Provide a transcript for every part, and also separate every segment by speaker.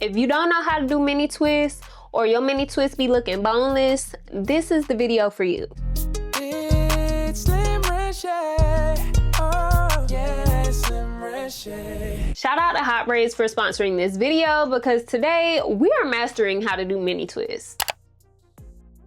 Speaker 1: If you don't know how to do mini twists or your mini twists be looking boneless, this is the video for you.
Speaker 2: It's Slim Riche. Oh, yeah, Slim Riche.
Speaker 1: Shout out to Hot Braids for sponsoring this video because today we are mastering how to do mini twists.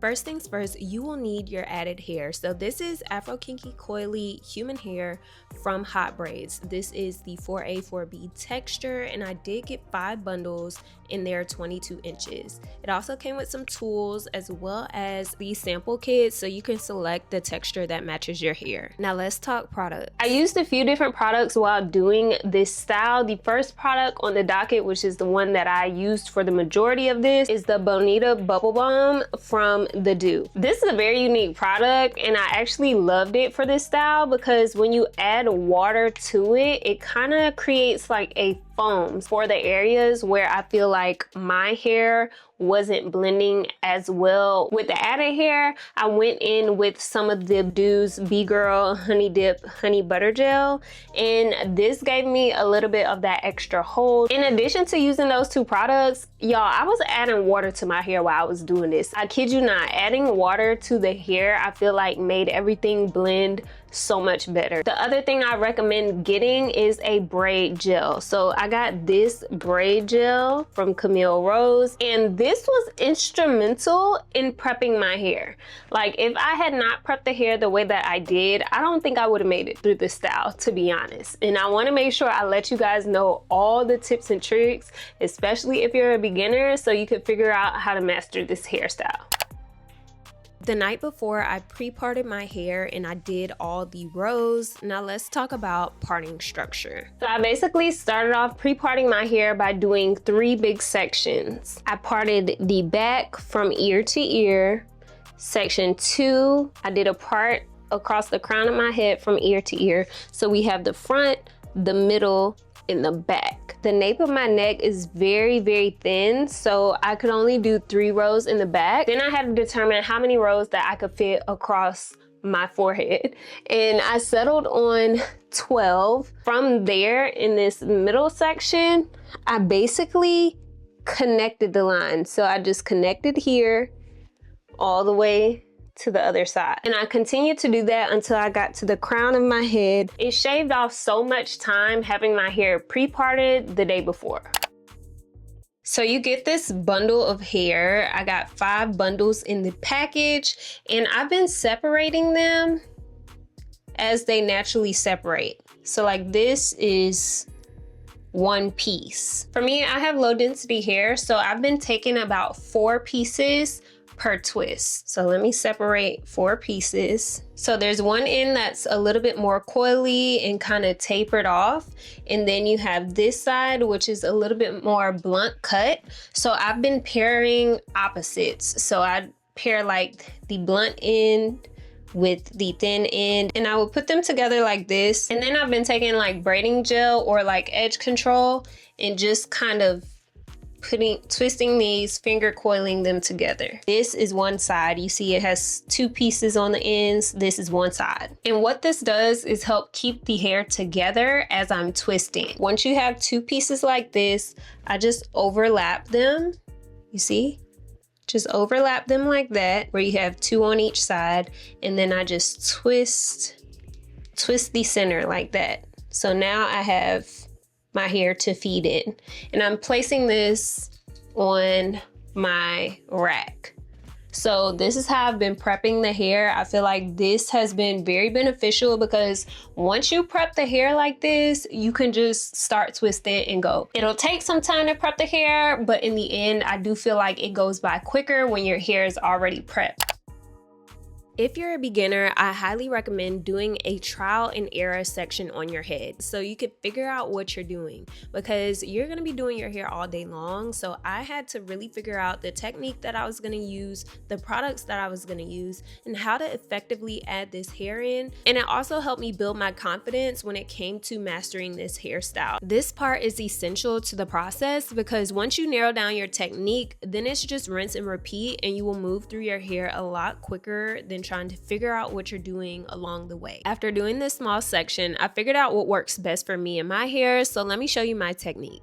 Speaker 1: First things first, you will need your added hair. So this is Afro Kinky Coily Human Hair from Hot Braids. This is the 4A 4B texture, and I did get 5 bundles in there, 22 inches. It also came with some tools as well as the sample kit, so you can select the texture that matches your hair. Now let's talk products. I used a few different products while doing this style. The first product on the docket, which is the one that I used for the majority of this, is the Bonita Bubble Balm from The Do. This is a very unique product, and I actually loved it for this style because when you add water to it, it kind of creates like a foam for the areas where I feel like my hair wasn't blending as well with the added hair. I went in with some of the Do's B-Girl Honey Dip Honey Butter Gel, and this gave me a little bit of that extra hold. In addition to using those 2 products, y'all, I was adding water to my hair while I was doing this. I kid you not, adding water to the hair I feel like made everything blend so much better. The other thing I recommend getting is a braid gel. So I got this braid gel from Camille Rose, and this was instrumental in prepping my hair. Like, if I had not prepped the hair the way that I did, I don't think I would have made it through this style, to be honest. And I want to make sure I let you guys know all the tips and tricks, especially if you're a beginner, so you can figure out how to master this hairstyle. The night before, I pre-parted my hair and I did all the rows. Now let's talk about parting structure. So I basically started off pre-parting my hair by doing 3 big sections. I parted the back from ear to ear. Section 2, I did a part across the crown of my head from ear to ear. So we have the front, the middle, in the back. The nape of my neck is very, very thin, so I could only do 3 rows in the back. Then I had to determine how many rows that I could fit across my forehead, and I settled on 12. From there, in this middle section, I basically connected the line. So I just connected here all the way to the other side, and I continued to do that until I got to the crown of my head. It shaved off so much time having my hair pre-parted the day before. So you get this bundle of hair. I got 5 bundles in the package, and I've been separating them as they naturally separate. So like, this is 1 piece. For me, I have low density hair, so I've been taking about 4 pieces per twist. So let me separate 4 pieces. So there's one end that's a little bit more coily and kind of tapered off, and then you have this side which is a little bit more blunt cut. So I've been pairing opposites. So I pair like the blunt end with the thin end, and I would put them together like this. And then I've been taking like braiding gel or like edge control and just kind of twisting these, finger coiling them together. This is one side. You see it has 2 pieces on the ends. This is one side. And what this does is help keep the hair together as I'm twisting. Once you have 2 pieces like this, I just overlap them. You see? Just overlap them like that, where you have 2 on each side, and then I just twist the center like that. So now I have my hair to feed in, and I'm placing this on my rack. So this is how I've been prepping the hair. I feel like this has been very beneficial because once you prep the hair like this, you can just start twisting and go. It'll take some time to prep the hair, but in the end, I do feel like it goes by quicker when your hair is already prepped. If you're a beginner, I highly recommend doing a trial and error section on your head so you can figure out what you're doing, because you're going to be doing your hair all day long. So I had to really figure out the technique that I was going to use, the products that I was going to use, and how to effectively add this hair in. And it also helped me build my confidence when it came to mastering this hairstyle. This part is essential to the process because once you narrow down your technique, then it's just rinse and repeat, and you will move through your hair a lot quicker than trying to figure out what you're doing along the way. After doing this small section, I figured out what works best for me and my hair, so let me show you my technique.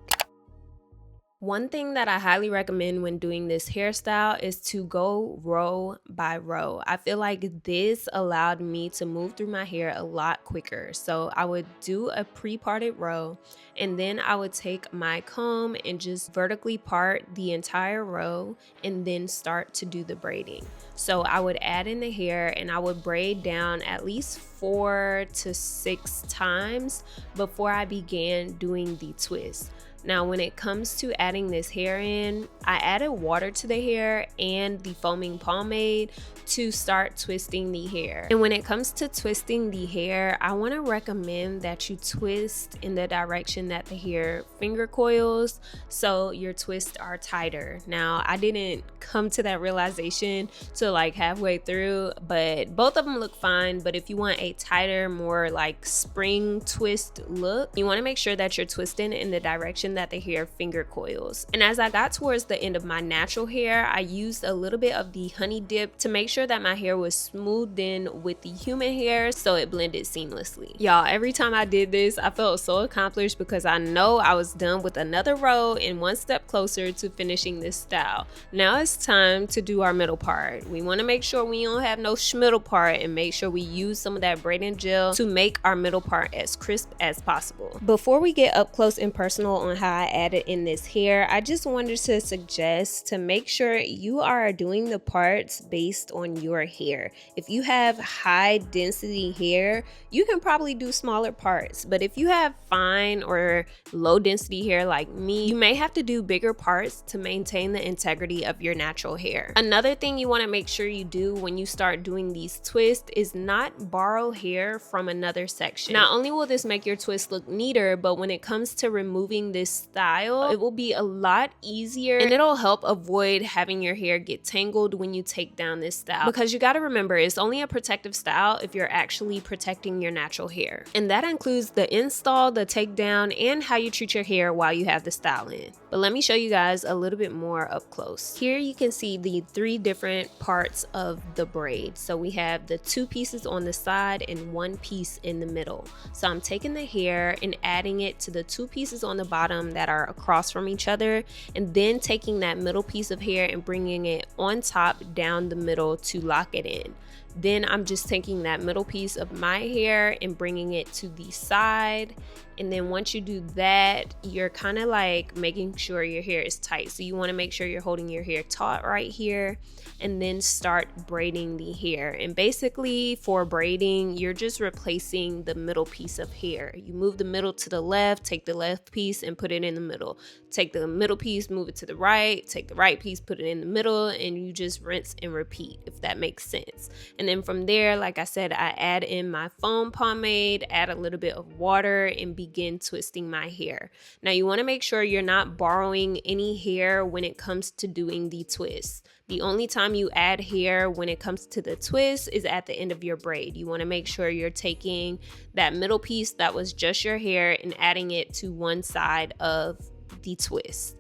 Speaker 1: One thing that I highly recommend when doing this hairstyle is to go row by row. I feel like this allowed me to move through my hair a lot quicker. So I would do a pre-parted row, and then I would take my comb and just vertically part the entire row and then start to do the braiding. So I would add in the hair and I would braid down at least 4 to 6 times before I began doing the twist. Now, when it comes to adding this hair in, I added water to the hair and the foaming pomade to start twisting the hair. And when it comes to twisting the hair, I want to recommend that you twist in the direction that the hair finger coils, so your twists are tighter. Now, I didn't come to that realization till like halfway through, but both of them look fine. But if you want a tighter, more like spring twist look, you want to make sure that you're twisting in the direction that the hair finger coils. And as I got towards the end of my natural hair, I used a little bit of the honey dip to make sure that my hair was smoothed in with the human hair so it blended seamlessly. Y'all, every time I did this, I felt so accomplished because I know I was done with another row and one step closer to finishing this style. Now it's time to do our middle part. We want to make sure we don't have no schmiddle part and make sure we use some of that braiding gel to make our middle part as crisp as possible. Before we get up close and personal on how I added in this hair, I just wanted to suggest to make sure you are doing the parts based on your hair. If you have high density hair, you can probably do smaller parts, but if you have fine or low density hair like me, you may have to do bigger parts to maintain the integrity of your natural hair. Another thing you want to make sure you do when you start doing these twists is not borrow hair from another section. Not only will this make your twist look neater, but when it comes to removing this style, it will be a lot easier and it'll help avoid having your hair get tangled when you take down this style, because you got to remember it's only a protective style if you're actually protecting your natural hair, and that includes the install, the takedown, and how you treat your hair while you have the style in. But let me show you guys a little bit more up close. Here you can see the 3 different parts of the braid. So we have the 2 pieces on the side and 1 piece in the middle. So I'm taking the hair and adding it to the 2 pieces on the bottom that are across from each other, and then taking that middle piece of hair and bringing it on top down the middle to lock it in. Then I'm just taking that middle piece of my hair and bringing it to the side. And then once you do that, you're kind of like making sure your hair is tight. So you want to make sure you're holding your hair taut right here, and then start braiding the hair. And basically for braiding, you're just replacing the middle piece of hair. You move the middle to the left, take the left piece and put it in the middle. Take the middle piece, move it to the right, take the right piece, put it in the middle, and you just rinse and repeat, if that makes sense. And then from there, like I said, I add in my foam pomade, add a little bit of water, and begin twisting my hair. Now you want to make sure you're not borrowing any hair when it comes to doing the twist. The only time you add hair when it comes to the twist is at the end of your braid. You want to make sure you're taking that middle piece that was just your hair and adding it to one side of the twist.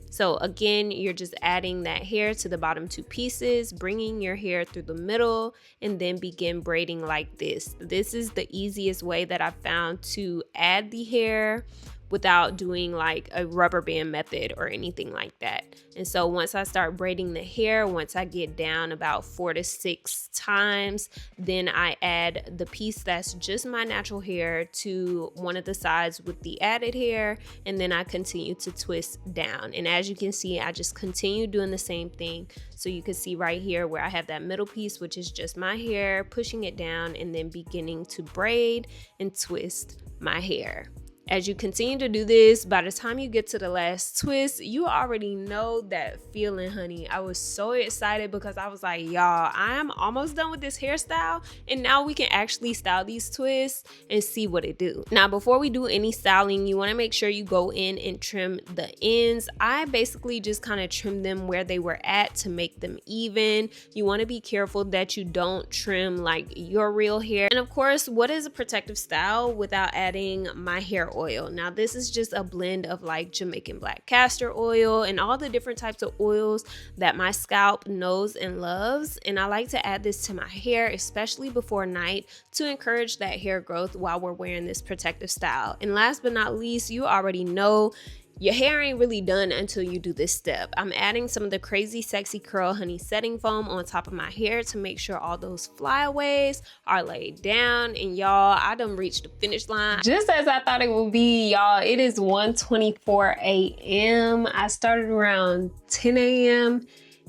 Speaker 1: So again, you're just adding that hair to the bottom 2 pieces, bringing your hair through the middle, and then begin braiding like this. This is the easiest way that I've found to add the hair without doing like a rubber band method or anything like that. And so once I start braiding the hair, once I get down about 4 to 6 times, then I add the piece that's just my natural hair to one of the sides with the added hair, and then I continue to twist down. And as you can see, I just continue doing the same thing. So you can see right here where I have that middle piece, which is just my hair, pushing it down and then beginning to braid and twist my hair. As you continue to do this, by the time you get to the last twist, you already know that feeling, honey. I was so excited because I was like, y'all, I am almost done with this hairstyle, and now we can actually style these twists and see what it do. Now, before we do any styling, you want to make sure you go in and trim the ends. I basically just kind of trim them where they were at to make them even. You want to be careful that you don't trim like your real hair. And of course, what is a protective style without adding my hair oil? Now this is just a blend of like Jamaican black castor oil and all the different types of oils that my scalp knows and loves, and I like to add this to my hair, especially before night, to encourage that hair growth while we're wearing this protective style. And last but not least, you already know, Your hair ain't really done until you do this step. I'm adding some of the Crazy Sexy Curl Honey Setting Foam on top of my hair to make sure all those flyaways are laid down. And y'all, I done reached the finish line. Just as I thought it would be, y'all, it is 1:24 a.m. I started around 10 a.m.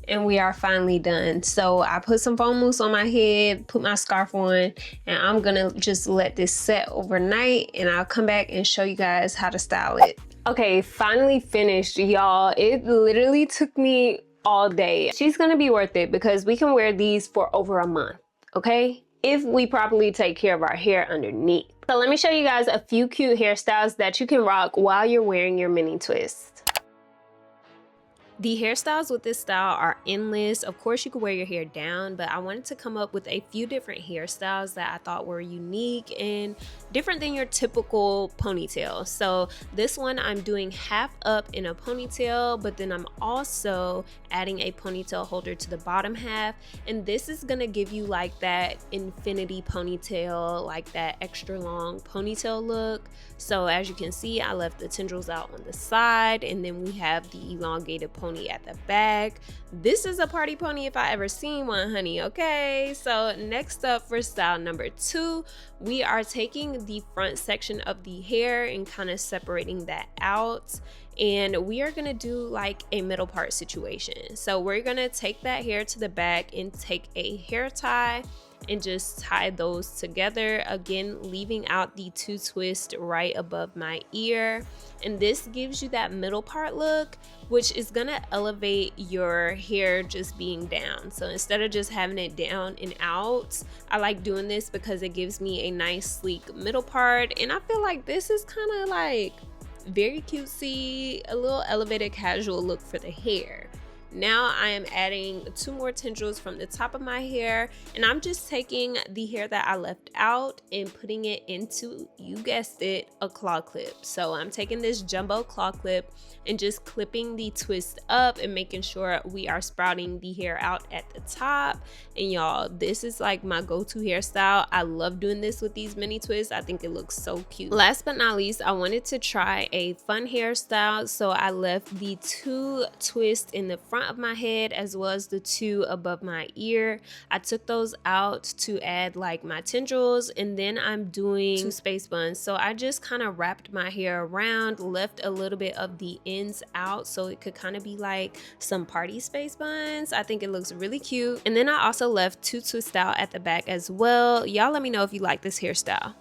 Speaker 1: and we are finally done. So I put some foam mousse on my head, put my scarf on, and I'm gonna just let this set overnight, and I'll come back and show you guys how to style it. Okay, finally finished, y'all. It literally took me all day. She's gonna be worth it because we can wear these for over a month, okay? If we properly take care of our hair underneath. So let me show you guys a few cute hairstyles that you can rock while you're wearing your mini twist. The hairstyles with this style are endless. Of course, you could wear your hair down, but I wanted to come up with a few different hairstyles that I thought were unique and different than your typical ponytail. So this one I'm doing half up in a ponytail, but then I'm also adding a ponytail holder to the bottom half. And this is gonna give you like that infinity ponytail, like that extra long ponytail look. So as you can see, I left the tendrils out on the side, and then we have the elongated pony at the back. This is a party pony if I ever seen one, honey, okay? So next up for style number 2, we are taking the front section of the hair and kind of separating that out. And we are gonna do like a middle part situation. So we're gonna take that hair to the back and take a hair tie and just tie those together, again leaving out the 2 twists right above my ear. And this gives you that middle part look, which is gonna elevate your hair just being down. So instead of just having it down and out, I like doing this because it gives me a nice sleek middle part. And I feel like this is kind of like very cutesy, a little elevated casual look for the hair. Now I am adding 2 more tendrils from the top of my hair, and I'm just taking the hair that I left out and putting it into, you guessed it, a claw clip. So I'm taking this jumbo claw clip and just clipping the twist up and making sure we are sprouting the hair out at the top. And y'all, this is like my go-to hairstyle. I love doing this with these mini twists. I think it looks so cute. Last but not least, I wanted to try a fun hairstyle, so I left the 2 twists in the front of my head as well as the 2 above my ear. I took those out to add like my tendrils, and then I'm doing 2 space buns. So I just kind of wrapped my hair around, left a little bit of the ends out so it could kind of be like some party space buns. I think it looks really cute. And then I also left 2 twists out at the back as well. Y'all let me know if you like this hairstyle.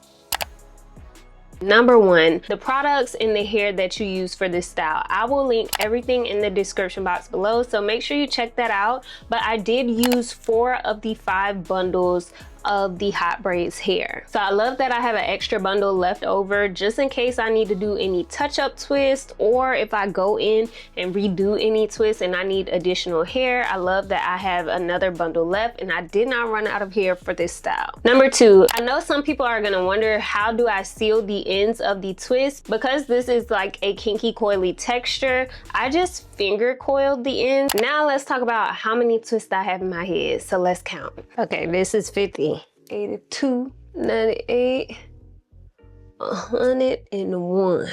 Speaker 1: Number 1, the products and the hair that you use for this style. I will link everything in the description box below, so make sure you check that out. But I did use 4 of the 5 bundles of the Hot Braids hair. So I love that I have an extra bundle left over just in case I need to do any touch-up twist, or if I go in and redo any twists and I need additional hair. I love that I have another bundle left and I did not run out of hair for this style. Number 2, I know some people are gonna wonder, how do I seal the ends of the twist? Because this is like a kinky coily texture, I just finger coiled the ends. Now let's talk about how many twists I have in my head. So let's count. Okay, this is 50, 82, 98, 101.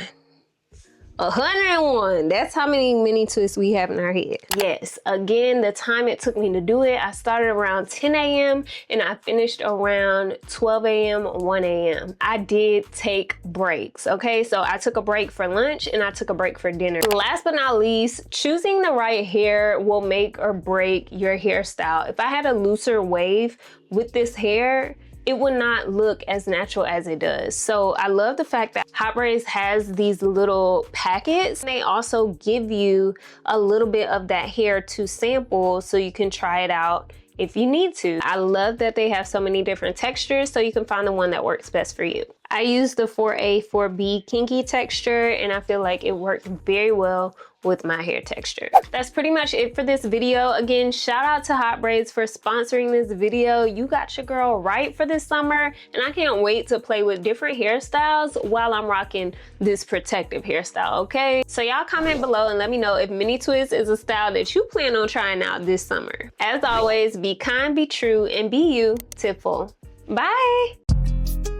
Speaker 1: 101. That's how many mini twists we have in our head. Yes, again, the time it took me to do it, I started around 10 a.m. and I finished around 12 a.m., 1 a.m. I did take breaks, okay? So I took a break for lunch and I took a break for dinner. Last but not least, choosing the right hair will make or break your hairstyle. If I had a looser wave with this hair, it would not look as natural as it does. So I love the fact that Hot Braids has these little packets. They also give you a little bit of that hair to sample so you can try it out if you need to. I love that they have so many different textures so you can find the one that works best for you. I used the 4A, 4B kinky texture and I feel like it worked very well with my hair texture. That's pretty much it for this video. Again, shout out to Hot Braids for sponsoring this video. You got your girl right for this summer, and I can't wait to play with different hairstyles while I'm rocking this protective hairstyle, okay? So y'all comment below and let me know if mini twist is a style that you plan on trying out this summer. As always, be kind, be true, and be you, Tipful. Bye!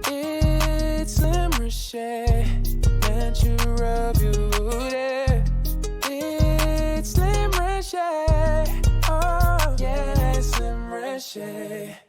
Speaker 2: It's Slim Richet, and you rub your booty. Slim Reche.